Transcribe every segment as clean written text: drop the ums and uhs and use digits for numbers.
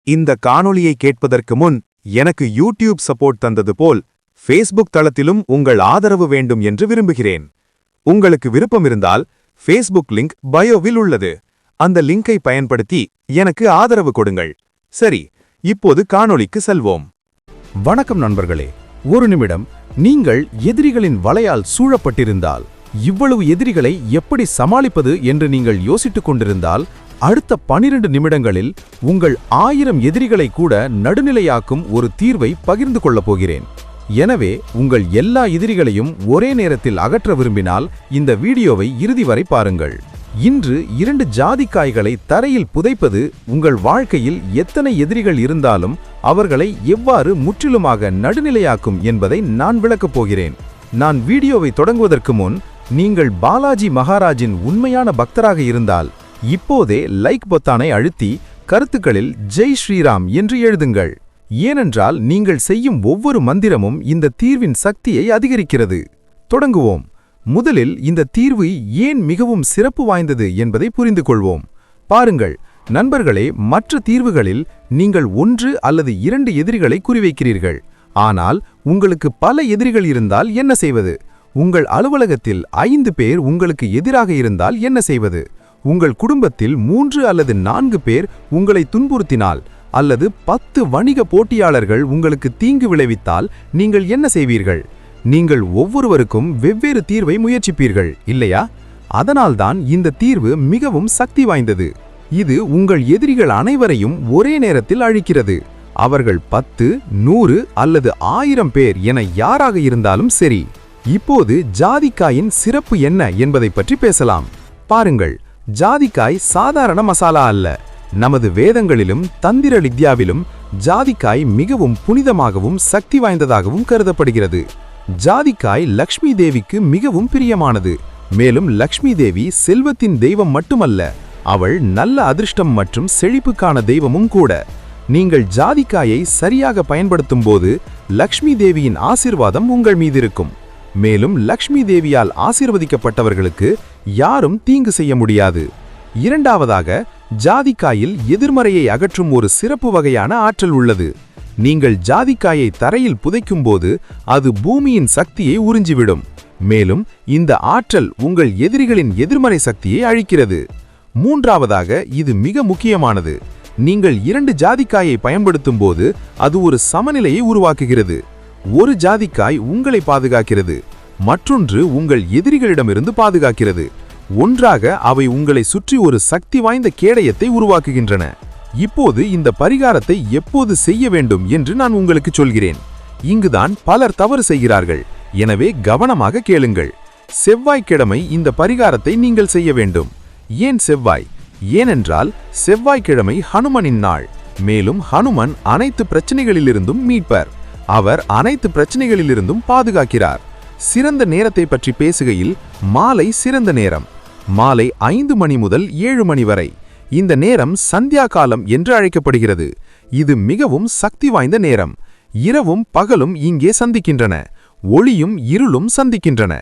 இந்த காணொளியை கேட்பதற்கு முன் எனக்கு யூடியூப் சப்போர்ட் தந்தது போல் ஃபேஸ்புக் தளத்திலும் உங்கள் ஆதரவு வேண்டும் என்று விரும்புகிறேன். உங்களுக்கு விருப்பமிருந்தால் ஃபேஸ்புக் லிங்க் பயோவில் உள்ளது. அந்த லிங்கை பயன்படுத்தி எனக்கு ஆதரவு கொடுங்கள். சரி, இப்போது காணொளிக்கு செல்வோம். வணக்கம் நண்பர்களே. ஒரு நிமிடம், நீங்கள் எதிரிகளின் வலையால் சூழப்பட்டிருந்தால், இவ்வளவு எதிரிகளை எப்படி சமாளிப்பது என்று நீங்கள் யோசித்துக் கொண்டிருந்தால், அடுத்த 12 நிமிடங்களில் உங்கள் 1000 எதிரிகளை கூட நடுநிலையாக்கும் ஒரு தீர்வை பகிர்ந்து கொள்ளப் போகிறேன். எனவே உங்கள் எல்லா எதிரிகளையும் ஒரே நேரத்தில் அகற்ற விரும்பினால் இந்த வீடியோவை இறுதி வரை பாருங்கள். இன்று 2 ஜாதிக்காய்களை தரையில் புதைப்பது உங்கள் வாழ்க்கையில் எத்தனை எதிரிகள் இருந்தாலும் அவர்களை எவ்வாறு முற்றிலுமாக நடுநிலையாக்கும் என்பதை நான் விளக்கப் போகிறேன். நான் வீடியோவை தொடங்குவதற்கு முன், நீங்கள் பாலாஜி மகாராஜின் உண்மையான பக்தராக இருந்தால் இப்போதே லைக் பொத்தானை அழுத்தி கருத்துக்களில் ஜெய் ஸ்ரீராம் என்று எழுதுங்கள். ஏனென்றால் நீங்கள் செய்யும் ஒவ்வொரு மந்திரமும் இந்த தீர்வின் சக்தியை அதிகரிக்கிறது. தொடங்குவோம். முதலில் இந்த தீர்வு ஏன் மிகவும் சிறப்பு வாய்ந்தது என்பதை புரிந்து கொள்வோம். பாருங்கள் நண்பர்களே, மற்ற தீர்வுகளில் நீங்கள் 1 அல்லது 2 எதிரிகளை குறிவைக்கிறீர்கள். ஆனால் உங்களுக்கு பல எதிரிகள் இருந்தால் என்ன செய்வது? உங்கள் அலுவலகத்தில் 5 பேர் உங்களுக்கு எதிராக இருந்தால் என்ன செய்வது? உங்கள் குடும்பத்தில் 3 அல்லது 4 பேர் உங்களை துன்புறுத்தினால், அல்லது 10 வணிக போட்டியாளர்கள் உங்களுக்கு தீங்கு விளைவித்தால் நீங்கள் என்ன செய்வீர்கள்? நீங்கள் ஒவ்வொருவருக்கும் வெவ்வேறு தீர்வை முயற்சிப்பீர்கள், இல்லையா? அதனால்தான் இந்த தீர்வு மிகவும் சக்தி வாய்ந்தது. இது உங்கள் எதிரிகள் அனைவரையும் ஒரே நேரத்தில் அழிக்கிறது. அவர்கள் 10, 100 அல்லது 1000 பேர் என யாராக இருந்தாலும் சரி. இப்போது ஜாதிக்காயின் சிறப்பு என்ன என்பதை பற்றி பேசலாம். பாருங்கள், ஜாதிக்காய் சாதாரண மசாலா அல்ல. நமது வேதங்களிலும் தந்திர வித்யாவிலும் ஜாதிக்காய் மிகவும் புனிதமாகவும் சக்தி வாய்ந்ததாகவும் கருதப்படுகிறது. ஜாதிக்காய் லக்ஷ்மி தேவிக்கு மிகவும் பிரியமானது. மேலும் லக்ஷ்மி தேவி செல்வத்தின் தெய்வம் மட்டுமல்ல, அவள் நல்ல அதிர்ஷ்டம் மற்றும் செழிப்புக்கான தெய்வமும் கூட. நீங்கள் ஜாதிக்காயை சரியாக பயன்படுத்தும் போது லக்ஷ்மி தேவியின் ஆசீர்வாதம் உங்கள் மீது இருக்கும். மேலும் லக்ஷ்மி தேவியால் ஆசீர்வதிக்கப்பட்டவர்களுக்கு யாரும் தீங்கு செய்ய முடியாது. இரண்டாவதாக, ஜாதிக்காயில் எதிர்மறையை அகற்றும் ஒரு சிறப்பு வகையான ஆற்றல் உள்ளது. நீங்கள் ஜாதிக்காயை தரையில் புதைக்கும்போது அது பூமியின் சக்தியை உறிஞ்சிவிடும். மேலும் இந்த ஆற்றல் உங்கள் எதிரிகளின் எதிர்மறை சக்தியை அழிக்கிறது. மூன்றாவதாக, இது மிக முக்கியமானது. நீங்கள் 2 ஜாதிக்காயை பயன்படுத்தும் போது அது ஒரு சமநிலையை உருவாக்குகிறது. ஒரு ஜாதிக்காய் உங்களை பாதுகாக்கிறது, மற்றொன்று உங்கள் எதிரிகளிடமிருந்து பாதுகாக்கிறது. ஒன்றாக அவை உங்களை சுற்றி ஒரு சக்தி வாய்ந்த கேடயத்தை உருவாக்குகின்றன. இப்போது இந்த பரிகாரத்தை எப்போது செய்ய வேண்டும் என்று நான் உங்களுக்கு சொல்கிறேன். இங்குதான் பலர் தவறு செய்கிறார்கள். எனவே கவனமாக கேளுங்கள். செவ்வாய்க்கிழமை இந்த பரிகாரத்தை நீங்கள் செய்ய வேண்டும். ஏன் செவ்வாய்? ஏனென்றால் செவ்வாய்க்கிழமை ஹனுமனின் நாள். மேலும் ஹனுமன் அனைத்து பிரச்சனைகளிலிருந்தும் மீட்பர். அவர் அனைத்து பிரச்சனைகளிலிருந்தும் பாதுகாக்கிறார். சிறந்த நேரத்தை பற்றி பேசுகையில் மாலை சிறந்த நேரம். மாலை 5 மணி முதல் 7 மணி வரை. இந்த நேரம் சந்தியா காலம் என்று அழைக்கப்படுகிறது. இது மிகவும் சக்தி வாய்ந்த நேரம். இரவும் பகலும் இங்கே சந்திக்கின்றன. ஒளியும் இருளும் சந்திக்கின்றன.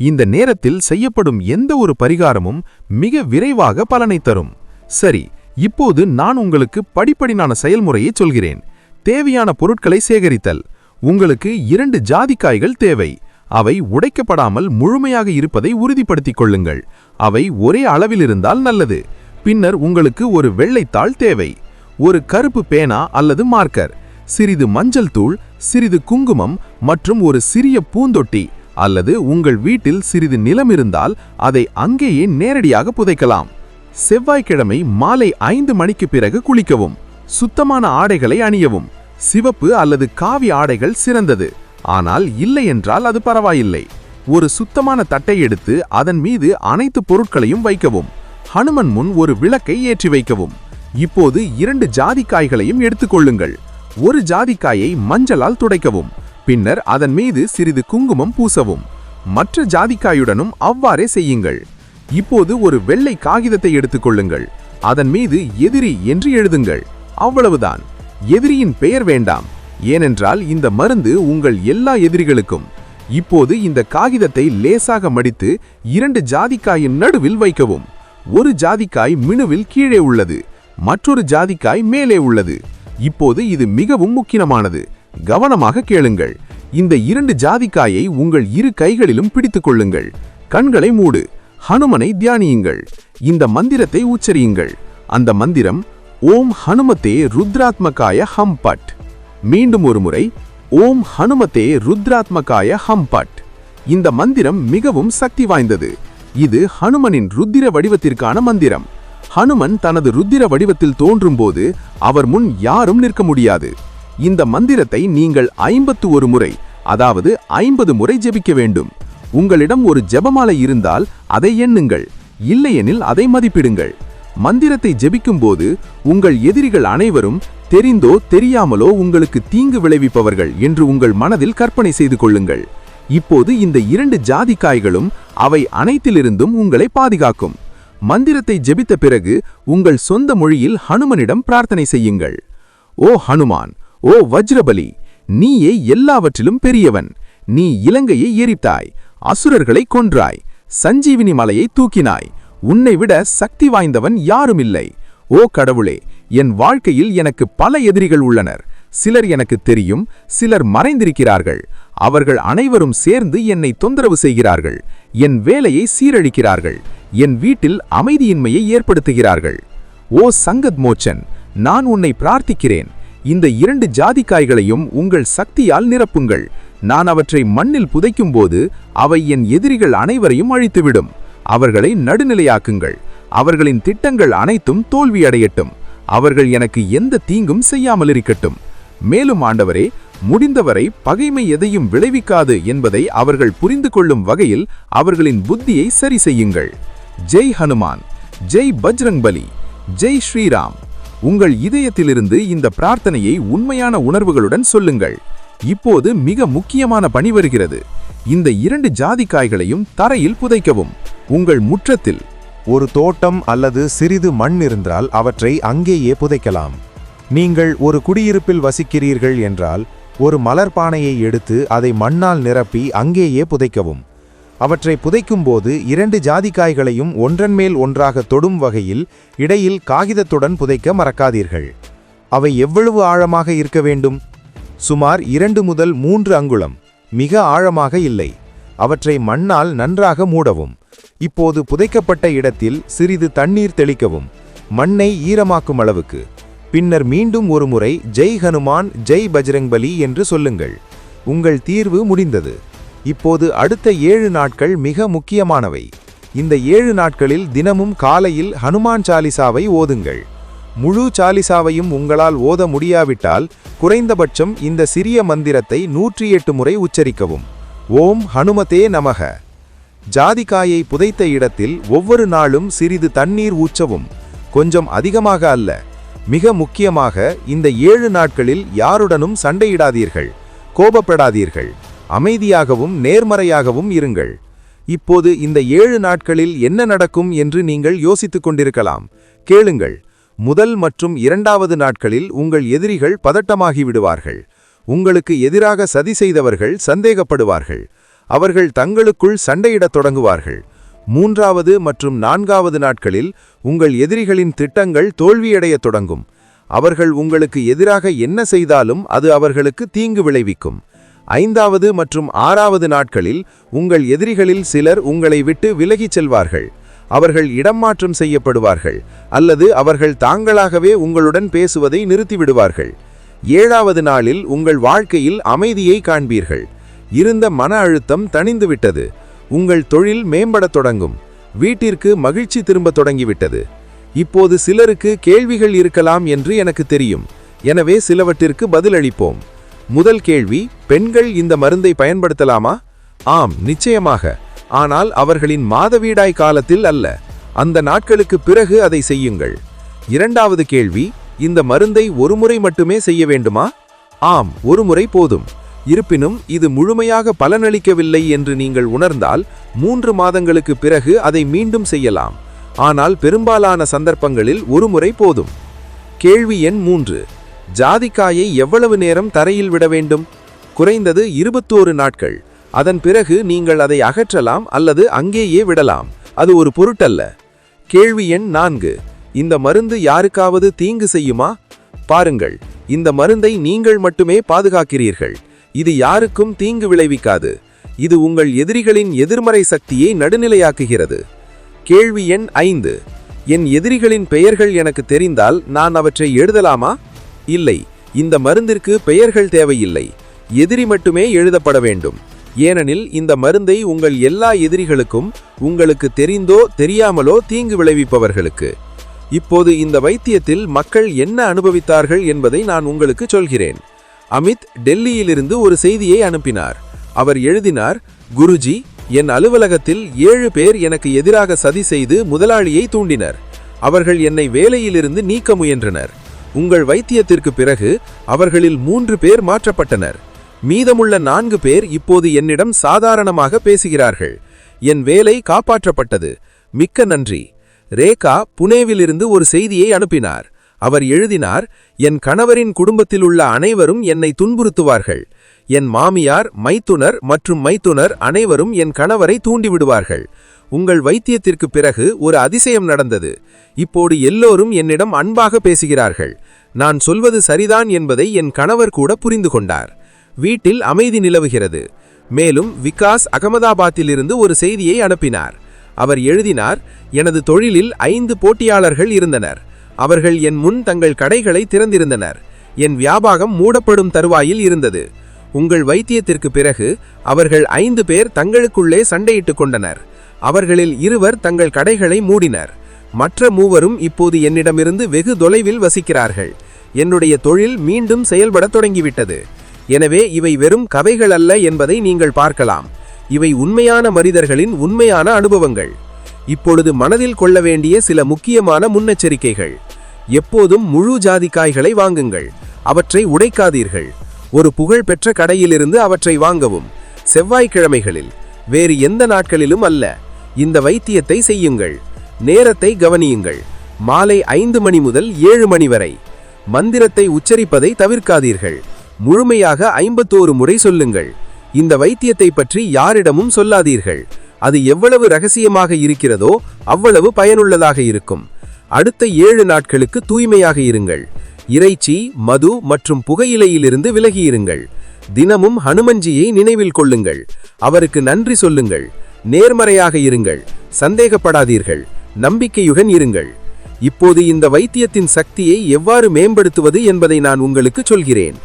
இந்த நேரத்தில் செய்யப்படும் எந்த ஒரு பரிகாரமும் மிக விரைவாக பலனை தரும். சரி, இப்போது நான் உங்களுக்கு படிப்படியான செயல்முறையை சொல்கிறேன். தேவையான பொருட்களை சேகரித்தல். உங்களுக்கு 2 ஜாதிக்காய்கள் தேவை. அவை உடைக்கப்படாமல் முழுமையாக இருப்பதை உறுதிப்படுத்திக் கொள்ளுங்கள். அவை ஒரே அளவில் இருந்தால் நல்லது. பின்னர் உங்களுக்கு ஒரு வெள்ளைத்தாள் தேவை, ஒரு கருப்பு பேனா அல்லது மார்க்கர், சிறிது மஞ்சள் தூள், சிறிது குங்குமம் மற்றும் ஒரு சிறிய பூந்தொட்டி அல்லது உங்கள் வீட்டில் சிறிது நிலம் இருந்தால் அதை அங்கேயே நேரடியாக புதைக்கலாம். செவ்வாய்க்கிழமை மாலை 5 மணிக்கு பிறகு குளிக்கவும். சுத்தமான ஆடைகளை அணியவும். சிவப்பு அல்லது காவி ஆடைகள் சிறந்தது. ஆனால் இல்லை என்றால் அது பரவாயில்லை. ஒரு சுத்தமான தட்டை எடுத்து அதன் மீது அனைத்து பொருட்களையும் வைக்கவும். ஹனுமன் முன் ஒரு விளக்கை ஏற்றி வைக்கவும். இப்போது 2 ஜாதிக்காய்களையும் எடுத்துக்கொள்ளுங்கள். ஒரு ஜாதிக்காயை மஞ்சளால் துடைக்கவும். பின்னர் அதன் மீது சிறிது குங்குமம் பூசவும். மற்ற ஜாதிக்காயுடனும் அவ்வாறே செய்யுங்கள். இப்போது ஒரு வெள்ளை காகிதத்தை எடுத்துக்கொள்ளுங்கள். அதன் மீது எதிரி என்று எழுதுங்கள். அவ்வளவுதான். எதிரியின் பெயர் வேண்டாம், ஏனென்றால் இந்த மருந்து உங்கள் எல்லா எதிரிகளுக்கும். இப்போது இந்த காகிதத்தை லேசாக மடித்து 2 ஜாதிக்காயின் நடுவில் வைக்கவும். ஒரு ஜாதிக்காய் மினுவில் கீழே உள்ளது, மற்றொரு ஜாதிக்காய் மேலே உள்ளது. இப்போது இது மிகவும் முக்கியமானது. கவனமாக கேளுங்கள். இந்த 2 ஜாதிக்காயை உங்கள் இரு கைகளிலும் பிடித்துக் கொள்ளுங்கள். கண்களை மூடு. ஹனுமனை தியானியுங்கள். இந்த மந்திரத்தை உச்சரியுங்கள். அந்த மந்திரம் ஓம் ஹனுமதே ருத்ராத்மகாய ஹம் பட். மீண்டும் ஒரு முறை, ஓம் ஹனுமதே ருத்ராத்மகாய ஹம் பட். இந்த மந்திரம் மிகவும் சக்தி வாய்ந்தது. இது ஹனுமனின் ருத்திர வடிவத்திற்கான மந்திரம். ஹனுமன் தனது ருத்திர வடிவத்தில் தோன்றும்போது அவர் முன் யாரும் நிற்க முடியாது. இந்த மந்திரத்தை நீங்கள் 51 முறை, அதாவது 50 முறை ஜெபிக்க வேண்டும். உங்களிடம் ஒரு ஜெபமாலை இருந்தால் அதை எண்ணுங்கள், இல்லையெனில் அதை மதிப்பிடுங்கள். மந்திரத்தை ஜெபிக்கும்போது உங்கள் எதிரிகள் அனைவரும் தெரிந்தோ தெரியாமலோ உங்களுக்கு தீங்கு விளைவிப்பவர்கள் என்று உங்கள் மனதில் கற்பனை செய்து கொள்ளுங்கள். இப்போது இந்த 2 ஜாதிக்காய்களும் அவை அனைத்திலிருந்தும் உங்களை பாதுகாக்கும். மந்திரத்தை ஜெபித்த பிறகு உங்கள் சொந்த மொழியில் ஹனுமனிடம் பிரார்த்தனை செய்யுங்கள். ஓ ஹனுமான், ஓ வஜ்ரபலி, நீயே எல்லாவற்றிலும் பெரியவன். நீ இலங்கையை எரித்தாய், அசுரர்களை கொன்றாய், சஞ்சீவினி மலையை தூக்கினாய். உன்னை விட சக்தி வாய்ந்தவன் யாருமில்லை. ஓ கடவுளே, என் வாழ்க்கையில் எனக்கு பல எதிரிகள் உள்ளனர். சிலர் எனக்கு தெரியும், சிலர் மறைந்திருக்கிறார்கள். அவர்கள் அனைவரும் சேர்ந்து என்னை தொந்தரவு செய்கிறார்கள். என் வேலையை சீரழிக்கிறார்கள். என் வீட்டில் அமைதியின்மையை ஏற்படுத்துகிறார்கள். ஓ சங்கத் மோச்சன், நான் உன்னை பிரார்த்திக்கிறேன். இந்த 2 ஜாதிக்காய்களையும் உங்கள் சக்தியால் நிரப்புங்கள். நான் அவற்றை மண்ணில் புதைக்கும்போது அவை என் எதிரிகள் அனைவரையும் அழித்துவிடும். அவர்களை நடுநிலையாக்குங்கள். அவர்களின் திட்டங்கள் அனைத்தும் தோல்வியடையட்டும். அவர்கள் எனக்கு எந்த தீங்கும் செய்யாமல் இருக்கட்டும். மேலும் ஆண்டவரே, முடிந்தவரை பகைமை எதையும் விளைவிக்காது என்பதை அவர்கள் புரிந்து கொள்ளும் வகையில் அவர்களின் புத்தியை சரி செய்யுங்கள். ஜெய் ஹனுமான், ஜெய் பஜ்ரங்பலி, ஜெய் ஸ்ரீராம். உங்கள் இதயத்திலிருந்து இந்த பிரார்த்தனையை உண்மையான உணர்வுகளுடன் சொல்லுங்கள். இப்போது மிக முக்கியமான பணி வருகிறது. இந்த 2 ஜாதிக்காய்களையும் தரையில் புதைக்கவும். உங்கள் முற்றத்தில் ஒரு தோட்டம் அல்லது சிறிது மண் இருந்தால் அவற்றை அங்கேயே புதைக்கலாம். நீங்கள் ஒரு குடியிருப்பில் வசிக்கிறீர்கள் என்றால் ஒரு மலர்பானையை எடுத்து அதை மண்ணால் நிரப்பி அங்கேயே புதைக்கவும். அவற்றை புதைக்கும்போது 2 ஜாதிக்காய்களையும் ஒன்றன் மேல் ஒன்றாக தொடும் வகையில் இடையில் காகிதத்துடன் புதைக்க மறக்காதீர்கள். அவை எவ்வளவு ஆழமாக இருக்க வேண்டும்? சுமார் 2 முதல் 3 அங்குலம். மிக ஆழமாக இல்லை. அவற்றை மண்ணால் நன்றாக மூடவும். இப்போது புதைக்கப்பட்ட இடத்தில் சிறிது தண்ணீர் தெளிக்கவும், மண்ணை ஈரமாக்கும் அளவுக்கு. பின்னர் மீண்டும் ஒரு முறை ஜெய் ஹனுமான், ஜெய் பஜ்ரங்பலி என்று சொல்லுங்கள். உங்கள் தீர்வு முடிந்தது. இப்போது அடுத்த 7 நாட்கள் மிக முக்கியமானவை. இந்த 7 நாட்களில் தினமும் காலையில் ஹனுமான் சாலிசாவை ஓதுங்கள். முழு சாலிசாவையும் உங்களால் ஓத முடியாவிட்டால் குறைந்தபட்சம் இந்த சிறிய மந்திரத்தை 108 முறை உச்சரிக்கவும். ஓம் ஹனுமதே நமக. ஜாதிக்காயை புதைத்த இடத்தில் ஒவ்வொரு நாளும் சிறிது தண்ணீர் ஊற்றவும். கொஞ்சம் அதிகமாக அல்ல. மிக முக்கியமாக இந்த 7 நாட்களில் யாருடனும் சண்டையிடாதீர்கள், கோபப்படாதீர்கள். அமைதியாகவும் நேர்மறையாகவும் இருங்கள். இப்போது இந்த 7 நாட்களில் என்ன நடக்கும் என்று நீங்கள் யோசித்துக் கொண்டிருக்கலாம். கேளுங்கள். முதல் மற்றும் 2வது நாட்களில் உங்கள் எதிரிகள் பதட்டமாகி விடுவார்கள். உங்களுக்கு எதிராக சதி செய்தவர்கள் சந்தேகப்படுவார்கள். அவர்கள் தங்களுக்குள் சண்டையிடத் தொடங்குவார்கள். 3வது மற்றும் 4வது நாட்களில் உங்கள் எதிரிகளின் திட்டங்கள் தோல்வியடையத் தொடங்கும். அவர்கள் உங்களுக்கு எதிராக என்ன செய்தாலும் அது அவர்களுக்கு தீங்கு விளைவிக்கும். 5வது மற்றும் 6வது நாட்களில் உங்கள் எதிரிகளில் சிலர் உங்களை விட்டு விலகிச் செல்வார்கள். அவர்கள் இடமாற்றம் செய்யப்படுவார்கள் அல்லது அவர்கள் தாங்களாகவே உங்களுடன் பேசுவதை நிறுத்திவிடுவார்கள். 7வது நாளில் உங்கள் வாழ்க்கையில் அமைதியை காண்பீர்கள். இருந்த மன அழுத்தம் தணிந்துவிட்டது. உங்கள் தொழில் மேம்படத் தொடங்கும். வீட்டிற்கு மகிழ்ச்சி திரும்ப தொடங்கிவிட்டது. இப்போது சிலருக்கு கேள்விகள் இருக்கலாம் என்று எனக்கு தெரியும். எனவே சிலவற்றிற்கு பதிலளிப்போம். முதல் கேள்வி, பெண்கள் இந்த மருந்தை பயன்படுத்தலாமா? ஆம், நிச்சயமாக. ஆனால் அவர்களின் மாதவிடாய் காலத்தில் அல்ல. அந்த நாட்களுக்கு பிறகு அதை செய்யுங்கள். 2வது கேள்வி, இந்த மருந்தை ஒரு முறை மட்டுமே செய்ய வேண்டுமா? ஆம், ஒரு முறை போதும். இருப்பினும் இது முழுமையாக பலனளிக்கவில்லை என்று நீங்கள் உணர்ந்தால் 3 மாதங்களுக்கு பிறகு அதை மீண்டும் செய்யலாம். ஆனால் பெரும்பாலான சந்தர்ப்பங்களில் ஒரு முறை போதும். கேள்வி எண் 3, ஜாதிக்காயை எவ்வளவு நேரம் தரையில் விட வேண்டும்? குறைந்தது 21 நாட்கள். அதன் பிறகு நீங்கள் அதை அகற்றலாம் அல்லது அங்கேயே விடலாம். அது ஒரு பொருட்டல்ல. கேள்வி எண் 4, இந்த மருந்து யாருக்காவது தீங்கு செய்யுமா? பாருங்கள், இந்த மருந்தை நீங்கள் மட்டுமே பாதுகாக்கிறீர்கள். இது யாருக்கும் தீங்கு விளைவிக்காது. இது உங்கள் எதிரிகளின் எதிர்மறை சக்தியை நடுநிலையாக்குகிறது. கேள்வி எண் 5. என் எதிரிகளின் பெயர்கள் எனக்கு தெரிந்தால் நான் அவற்றை எழுதலாமா? இல்லை, இந்த மருந்திற்கு பெயர்கள் தேவையில்லை. எதிரி மட்டுமே எழுதப்பட வேண்டும். ஏனெனில் இந்த மருந்தை உங்கள் எல்லா எதிரிகளுக்கும், உங்களுக்கு தெரிந்தோ தெரியாமலோ தீங்கு விளைவிப்பவர்களுக்கு. இப்போது இந்த வைத்தியத்தில் மக்கள் என்ன அனுபவித்தார்கள் என்பதை நான் உங்களுக்கு சொல்கிறேன். அமித் டெல்லியிலிருந்து ஒரு செய்தியை அனுப்பினார். அவர் எழுதினார், குருஜி, என் அலுவலகத்தில் 7 பேர் எனக்கு எதிராக சதி செய்து முதலாளியை தூண்டினர். அவர்கள் என்னை வேலையிலிருந்து நீக்க முயன்றனர். உங்கள் வைத்தியத்திற்கு பிறகு அவர்களில் 3 பேர் மாற்றப்பட்டனர். மீதமுள்ள 4 பேர் இப்போது என்னிடம் சாதாரணமாக பேசுகிறார்கள். என் வேலை காப்பாற்றப்பட்டது. மிக்க நன்றி. ரேகா புனேவிலிருந்து ஒரு செய்தியை அனுப்பினார். அவர் எழுதினார், என் கணவரின் குடும்பத்தில் உள்ள அனைவரும் என்னை துன்புறுத்துவார்கள். என் மாமியார், மைத்துனர் மற்றும் மைத்துனர் அனைவரும் என் கணவரை தூண்டிவிடுவார்கள். உங்கள் வைத்தியத்திற்கு பிறகு ஒரு அதிசயம் நடந்தது. இப்போது எல்லோரும் என்னிடம் அன்பாக பேசுகிறார்கள். நான் சொல்வது சரிதான் என்பதை என் கணவர் கூட புரிந்து கொண்டார். வீட்டில் அமைதி நிலவுகிறது. மேலும் விகாஸ் அகமதாபாத்திலிருந்து ஒரு செய்தியை அனுப்பினார். அவர் எழுதினார், எனது தொழிலில் 5 போட்டியாளர்கள் இருந்தனர். அவர்கள் என் முன் தங்கள் கடைகளை திறந்திருந்தனர். என் வியாபாரம் மூடப்படும் தருவாயில் இருந்தது. உங்கள் வைத்தியத்திற்கு பிறகு அவர்கள் 5 பேர் தங்களுக்குள்ளே சண்டையிட்டுக் கொண்டனர். அவர்களில் 2 தங்கள் கடைகளை மூடினர். மற்ற 3 இப்போது என்னிடமிருந்து வெகு தொலைவில் வசிக்கிறார்கள். என்னுடைய தொழில் மீண்டும் செயல்படத் தொடங்கிவிட்டது. எனவே இவை வெறும் கதைகள் அல்ல என்பதை நீங்கள் பார்க்கலாம். இவை உண்மையான மனிதர்களின் உண்மையான அனுபவங்கள். இப்பொழுது மனதில் கொள்ள வேண்டிய சில முக்கியமான முன்னெச்சரிக்கைகள். எப்போதும் முழு ஜாதிக்காய்களை வாங்குங்கள். அவற்றை உடைக்காதீர்கள். ஒரு புகழ்பெற்ற கடையிலிருந்து அவற்றை வாங்கவும். செவ்வாய்க்கிழமைகளில், வேறு எந்த நாட்களிலும் அல்ல. இந்த வைத்தியத்தை செய்யுங்கள். நேரத்தை கவனியுங்கள். மாலை 5 மணி முதல் 7 மணி வரை. மந்திரத்தை உச்சரிப்பதை தவிர்க்காதீர்கள். முழுமையாக 51 முறை சொல்லுங்கள். இந்த வைத்தியத்தை பற்றி யாரிடமும் சொல்லாதீர்கள். அது எவ்வளவு ரகசியமாக இருக்கிறதோ அவ்வளவு பயனுள்ளதாக இருக்கும். அடுத்த 7 நாட்களுக்கு தூய்மையாக இருங்கள். இறைச்சி, மது மற்றும் புகையிலையிலிருந்து விலகியிருங்கள். தினமும் ஹனுமன்ஜியை நினைவில் கொள்ளுங்கள். அவருக்கு நன்றி சொல்லுங்கள். நேர்மறையாக இருங்கள். சந்தேகப்படாதீர்கள். நம்பிக்கையுடன் இருங்கள். இப்போது இந்த வைத்தியத்தின் சக்தியை எவ்வாறு மேம்படுத்துவது என்பதை நான் உங்களுக்கு சொல்கிறேன்.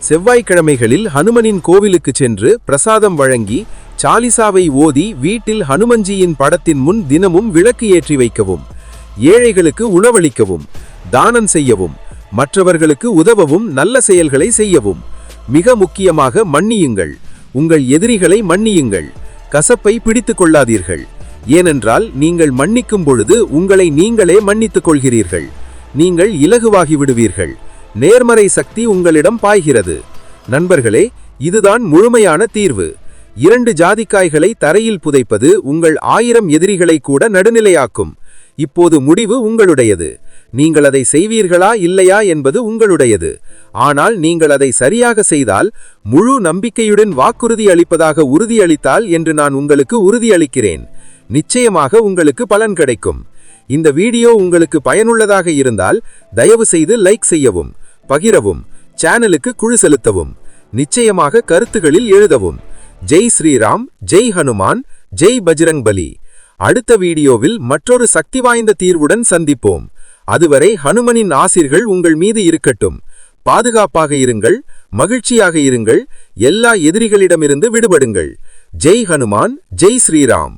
செவ்வாய்க்கிழமைகளில் ஹனுமனின் கோவிலுக்கு சென்று பிரசாதம் வழங்கி சாலிசாவை ஓதி வீட்டில் ஹனுமன்ஜியின் படத்தின் முன் தினமும் விளக்கு ஏற்றி வைக்கவும். ஏழைகளுக்கு உணவளிக்கவும், தானம் செய்யவும், மற்றவர்களுக்கு உதவவும், நல்ல செயல்களை செய்யவும். மிக முக்கியமாக மன்னியுங்கள். உங்கள் எதிரிகளை மன்னியுங்கள். கசப்பை பிடித்துக் கொள்ளாதீர்கள். ஏனென்றால் நீங்கள் மன்னிக்கும் பொழுது உங்களை நீங்களே மன்னித்துக் கொள்கிறீர்கள். நீங்கள் இலகுவாகி விடுவீர்கள். நேர்மறை சக்தி உங்களிடம் பாய்கிறது. நண்பர்களே, இதுதான் முழுமையான தீர்வு. 2 ஜாதிக்காய்களை தரையில் புதைப்பது உங்கள் 1000 எதிரிகளை கூட நடுநிலையாக்கும். இப்போது முடிவு உங்களுடையது. நீங்கள் அதை செய்வீர்களா இல்லையா என்பது உங்களுடையது. ஆனால் நீங்கள் அதை சரியாக செய்தால், முழு நம்பிக்கையுடன் வாக்குறுதி அளிப்பதாக உறுதியளித்தால் என்று நான் உங்களுக்கு உறுதியளிக்கிறேன், நிச்சயமாக உங்களுக்கு பலன் கிடைக்கும். இந்த வீடியோ உங்களுக்கு பயனுள்ளதாக இருந்தால் தயவு செய்து லைக் செய்யவும், பகிரவும், சேனலுக்கு குழு செலுத்தவும், நிச்சயமாக கருத்துகளில் எழுதவும். ஜெய் ஸ்ரீராம், ஜெய் ஹனுமான், ஜெய் பஜ்ரங் பலி. அடுத்த வீடியோவில் மற்றொரு சக்தி வாய்ந்த தீர்வுடன் சந்திப்போம். அதுவரை ஹனுமனின் ஆசீர்கள் உங்கள் மீது இருக்கட்டும். பாதுகாப்பாக இருங்கள், மகிழ்ச்சியாக இருங்கள், எல்லா எதிரிகளிடமிருந்து விடுபடுங்கள். ஜெய் ஹனுமான், ஜெய் ஸ்ரீராம்.